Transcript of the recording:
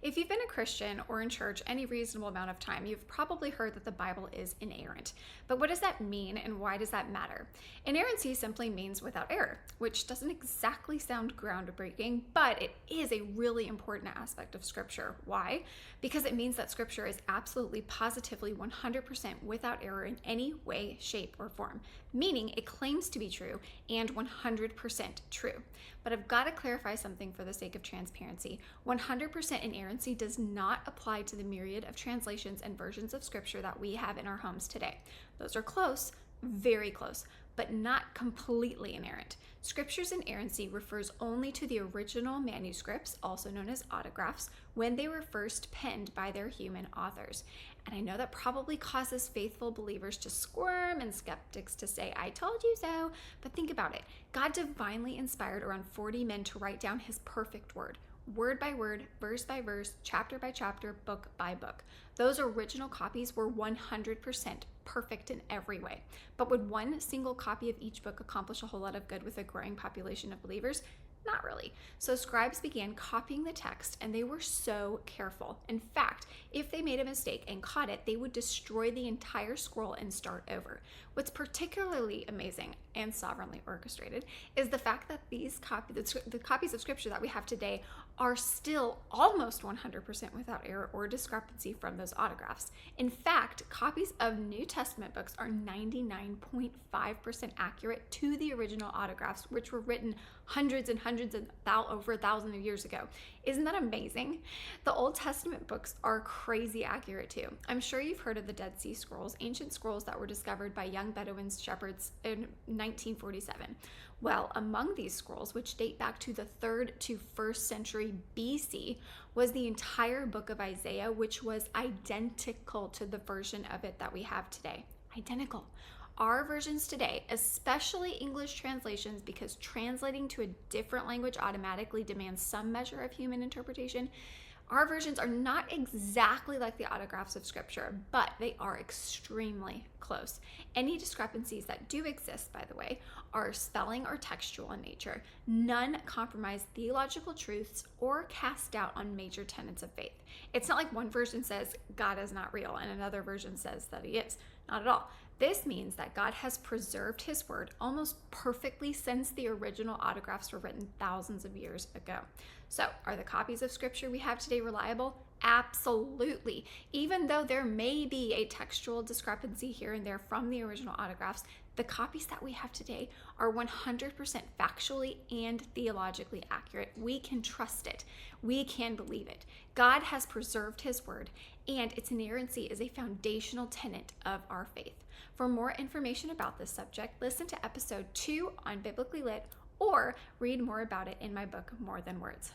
If you've been a Christian or in church any reasonable amount of time, you've probably heard that the Bible is inerrant. But what does that mean and why does that matter? Inerrancy simply means without error, which doesn't exactly sound groundbreaking, but it is a really important aspect of Scripture. Why? Because it means that Scripture is absolutely, positively, 100% without error in any way, shape, or form, meaning it claims to be true and 100% true. But I've got to clarify something for the sake of transparency. 100% inerrancy does not apply to the myriad of translations and versions of Scripture that we have in our homes today. Those are close, very close, but not completely inerrant. Scripture's inerrancy refers only to the original manuscripts, also known as autographs, when they were first penned by their human authors. And I know that probably causes faithful believers to squirm and skeptics to say, I told you so. But think about it. God divinely inspired around 40 men to write down his perfect word by word, verse by verse, chapter by chapter, book by book. Those original copies were 100% perfect in every way. But would one single copy of each book accomplish a whole lot of good with a growing population of believers? Not really. So scribes began copying the text, and they were so careful. In fact, if they made a mistake and caught it, they would destroy the entire scroll and start over. What's particularly amazing and sovereignly orchestrated is the fact that the copies of Scripture that we have today are still almost 100% without error or discrepancy from those autographs. In fact, copies of New Testament books are 99.5% accurate to the original autographs, which were written hundreds and hundreds and over 1,000 years ago. Isn't that amazing? The Old Testament books are crazy accurate too. I'm sure you've heard of the Dead Sea Scrolls, ancient scrolls that were discovered by young Bedouin shepherds in 1947. Well, among these scrolls, which date back to the 3rd to 1st century BC, was the entire book of Isaiah, which was identical to the version of it that we have today. Identical. Our versions today, especially English translations, because translating to a different language automatically demands some measure of human interpretation, our versions are not exactly like the autographs of Scripture, but they are extremely close. Any discrepancies that do exist, by the way, are spelling or textual in nature. None compromise theological truths or cast doubt on major tenets of faith. It's not like one version says God is not real and another version says that he is. Not at all. This means that God has preserved his word almost perfectly since the original autographs were written thousands of years ago. So, are the copies of Scripture we have today reliable? Absolutely. Even though there may be a textual discrepancy here and there from the original autographs, the copies that we have today are 100% factually and theologically accurate. We can trust it. We can believe it. God has preserved his word, and its inerrancy is a foundational tenet of our faith. For more information about this subject, listen to episode 2 on Biblically Lit or read more about it in my book, More Than Words.